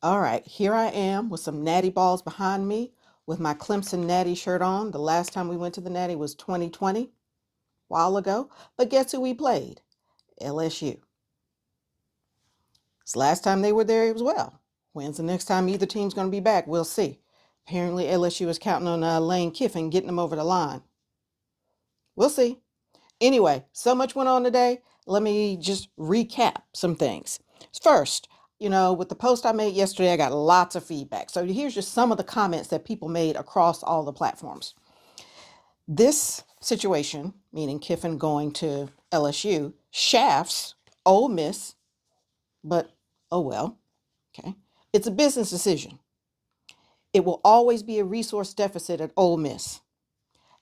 All right, here I am with some Natty balls behind me with my Clemson Natty shirt on. The last time we went to the Natty was 2020, a while ago. But guess who we played? LSU. It's the last time they were there as well. When's the next time either team's going to be back? We'll see. Apparently LSU is counting on Lane Kiffin getting them over the line. We'll see. Anyway, so much went on today. Let me just recap some things. First, with the post I made yesterday, I got lots of feedback. So here's just some of the comments that people made across all the platforms. This situation, meaning Kiffin going to LSU, shafts Ole Miss, but oh well, okay. It's a business decision. It will always be a resource deficit at Ole Miss.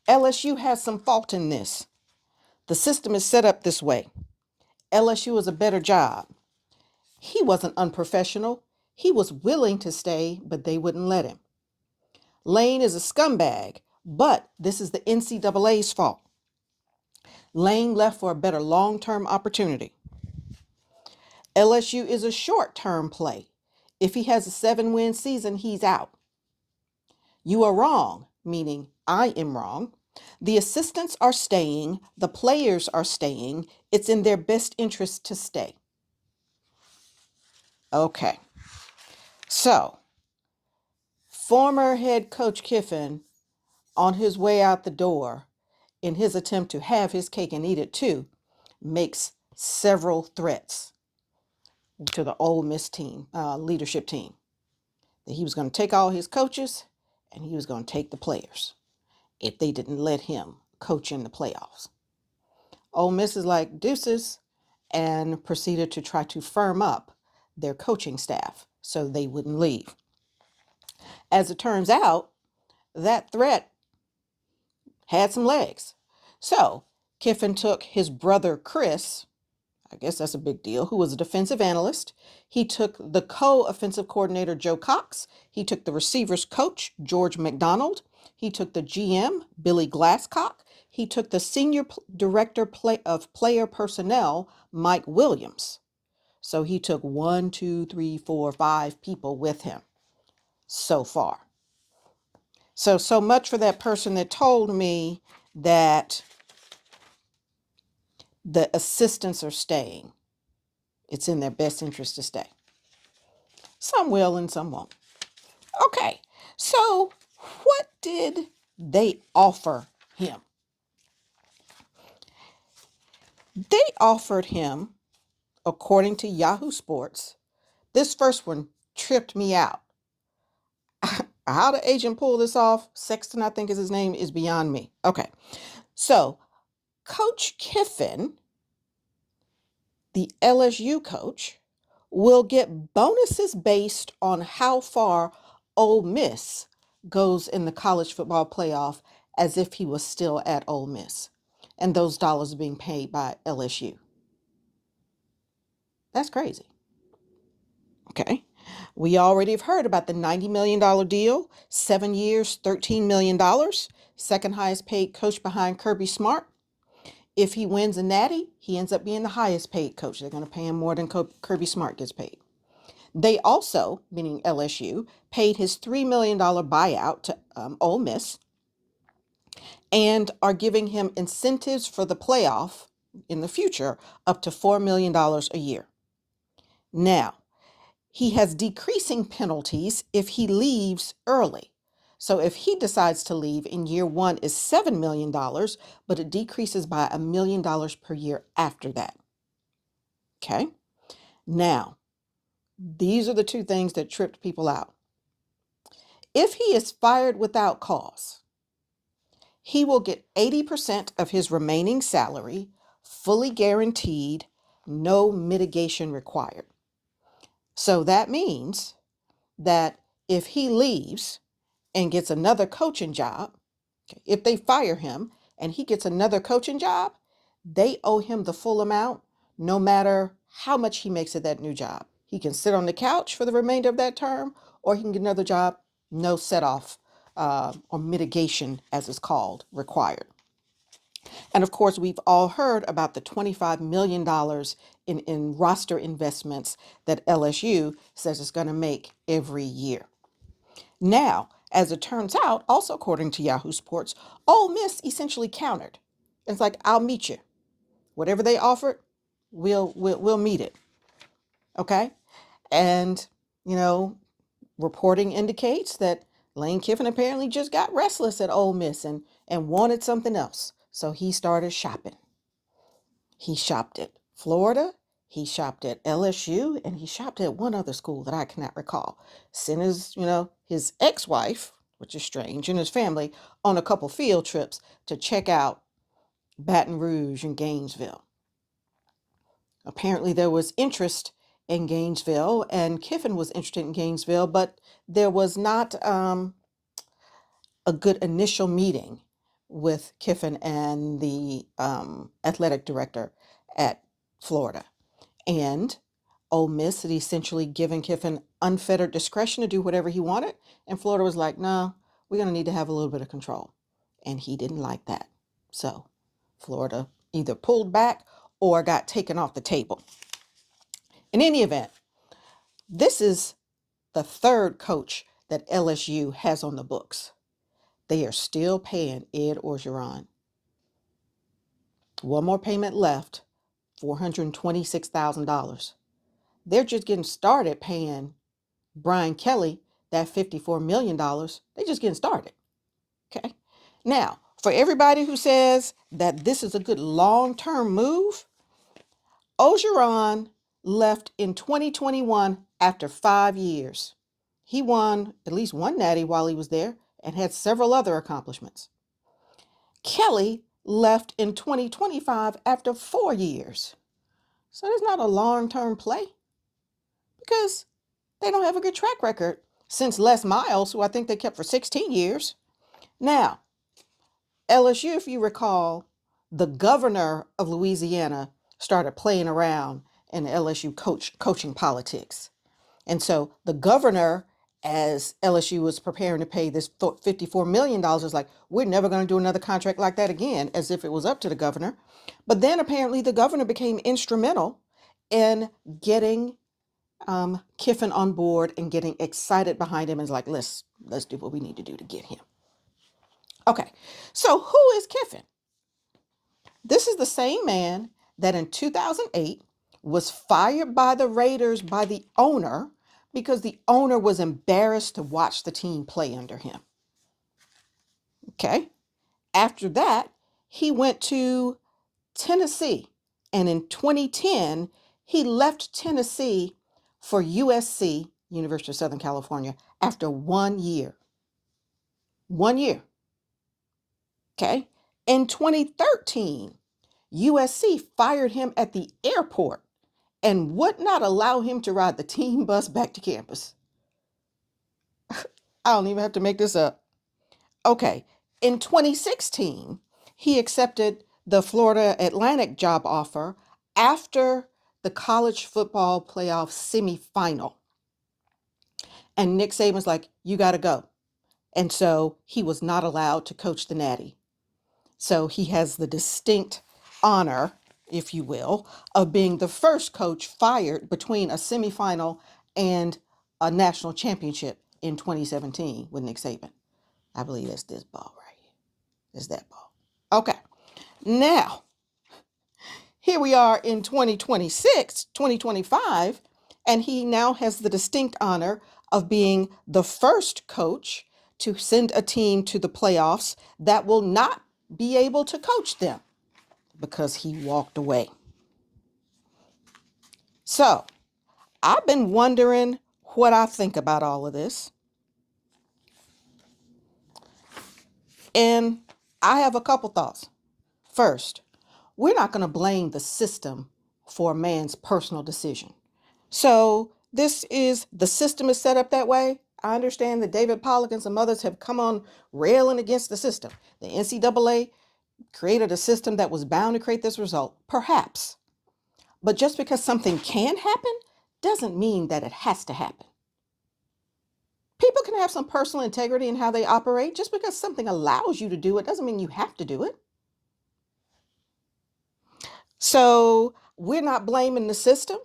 LSU has some fault in this. The system is set up this way. LSU is a better job. He wasn't unprofessional. He was willing to stay, but they wouldn't let him. Lane is a scumbag, but this is the NCAA's fault. Lane left for a better long-term opportunity. LSU is a short-term play. If he has a 7-win season, he's out. You are wrong, meaning I am wrong. The assistants are staying. The players are staying. It's in their best interest to stay. Okay. So, former head coach Kiffin, on his way out the door, in his attempt to have his cake and eat it too, makes several threats to the Ole Miss team, leadership team. That he was going to take all his coaches and he was going to take the players if they didn't let him coach in the playoffs. Ole Miss is like deuces and proceeded to try to firm up their coaching staff so they wouldn't leave. As it turns out, that threat had some legs. So Kiffin took his brother Chris, I guess that's a big deal, who was a defensive analyst. He took the co-offensive coordinator, Joe Cox. He took the receivers coach, George McDonald. He took the GM, Billy Glasscock. He took the senior director of player personnel, Mike Williams. So he took 1, 2, 3, 4, 5 people with him so far. So much for that person that told me that the assistants are staying. It's in their best interest to stay. Some will and some won't. Okay, so what did they offer him? They offered him, according to Yahoo Sports, this first one tripped me out. How the agent pulled this off, Sexton, I think is his name, is beyond me. Okay, so Coach Kiffin, the LSU coach, will get bonuses based on how far Ole Miss goes in the college football playoff as if he was still at Ole Miss. And those dollars are being paid by LSU. That's crazy. Okay. We already have heard about the $90 million deal, 7 years, $13 million, second highest paid coach behind Kirby Smart. If he wins a Natty, he ends up being the highest paid coach. They're going to pay him more than Kirby Smart gets paid. They also, meaning LSU, paid his $3 million buyout to Ole Miss and are giving him incentives for the playoff in the future up to $4 million a year. Now, he has decreasing penalties if he leaves early. So if he decides to leave in year 1 is $7 million, but it decreases by $1 million per year after that. Okay? Now, these are the two things that tripped people out. If he is fired without cause, he will get 80% of his remaining salary, fully guaranteed, no mitigation required. So that means that if he leaves and gets another coaching job, if they fire him and he gets another coaching job, they owe him the full amount, no matter how much he makes at that new job. He can sit on the couch for the remainder of that term, or he can get another job, no set off or mitigation, as it's called, required. And of course, we've all heard about the $25 million in roster investments that LSU says it's going to make every year. Now, as it turns out, also according to Yahoo Sports, Ole Miss essentially countered. It's like, I'll meet you. Whatever they offered, we'll meet it. Okay? And, you know, reporting indicates that Lane Kiffin apparently just got restless at Ole Miss and wanted something else. So he started shopping. He shopped at Florida, he shopped at LSU, and he shopped at one other school that I cannot recall. Sent his ex-wife, which is strange, and his family on a couple field trips to check out Baton Rouge and Gainesville. Apparently there was interest in Gainesville, and Kiffin was interested in Gainesville, but there was not a good initial meeting with Kiffin and the athletic director at Florida. And Ole Miss had essentially given Kiffin unfettered discretion to do whatever he wanted. And Florida was like, no, we're going to need to have a little bit of control. And he didn't like that. So Florida either pulled back or got taken off the table. In any event, this is the third coach that LSU has on the books. They are still paying Ed Orgeron. One more payment left, $426,000. They're just getting started paying Brian Kelly that $54 million. They're just getting started. Okay. Now, for everybody who says that this is a good long-term move, Orgeron left in 2021 after 5 years. He won at least one Natty while he was there and had several other accomplishments. Kelly left in 2025 after 4 years. So there's not a long-term play because they don't have a good track record since Les Miles, who I think they kept for 16 years. Now, LSU, if you recall, the governor of Louisiana started playing around in LSU coaching politics. And so the governor, as LSU was preparing to pay this $54 million, was like, we're never going to do another contract like that again, as if it was up to the governor. But then apparently the governor became instrumental in getting Kiffin on board and getting excited behind him and is like, let's do what we need to do to get him. Okay, so who is Kiffin? This is the same man that in 2008 was fired by the Raiders by the owner because the owner was embarrassed to watch the team play under him. Okay, after that, he went to Tennessee, and in 2010, he left Tennessee for USC, University of Southern California, after 1 year. 1 year. Okay. In 2013, USC fired him at the airport and would not allow him to ride the team bus back to campus. I don't even have to make this up. Okay. In 2016, he accepted the Florida Atlantic job offer after the college football playoff semifinal. And Nick Saban's like, you got to go. And so he was not allowed to coach the Natty. So he has the distinct honor, if you will, of being the first coach fired between a semifinal and a national championship in 2017 with Nick Saban. I believe that's this ball right here. It's that ball. Okay. Now, here we are in 2026, 2025, and he now has the distinct honor of being the first coach to send a team to the playoffs that will not be able to coach them because he walked away. So, I've been wondering what I think about all of this. And I have a couple thoughts. First, we're not going to blame the system for a man's personal decision. So the system is set up that way. I understand that David Pollock and some others have come on railing against the system. The NCAA created a system that was bound to create this result, perhaps. But just because something can happen doesn't mean that it has to happen. People can have some personal integrity in how they operate. Just because something allows you to do it doesn't mean you have to do it. So we're not blaming the system.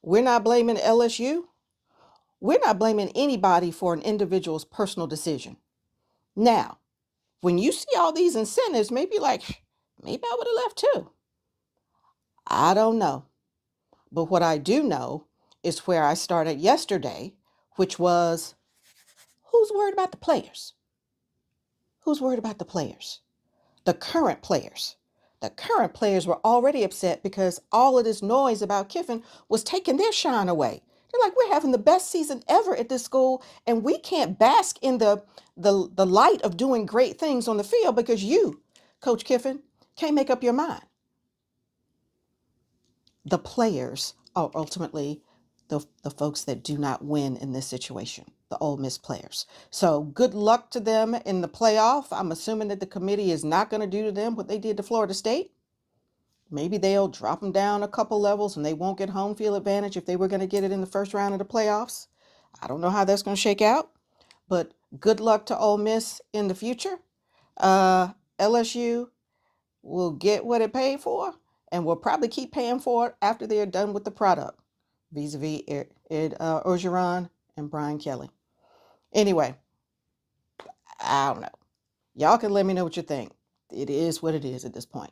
We're not blaming LSU. We're not blaming anybody for an individual's personal decision. Now, when you see all these incentives, maybe like, maybe I would have left too. I don't know. But what I do know is where I started yesterday, which was, who's worried about the players? Who's worried about the players? The current players. The current players were already upset because all of this noise about Kiffin was taking their shine away. They're like, we're having the best season ever at this school, and we can't bask in the light of doing great things on the field because you, Coach Kiffin, can't make up your mind. The players are ultimately the folks that do not win in this situation, the Ole Miss players. So good luck to them in the playoff. I'm assuming that the committee is not going to do to them what they did to Florida State. Maybe they'll drop them down a couple levels and they won't get home field advantage if they were going to get it in the first round of the playoffs. I don't know how that's going to shake out, but good luck to Ole Miss in the future. LSU will get what it paid for and will probably keep paying for it after they're done with the product, vis-a-vis Orgeron and Brian Kelly. Anyway, I don't know. Y'all can let me know what you think. It is what it is at this point.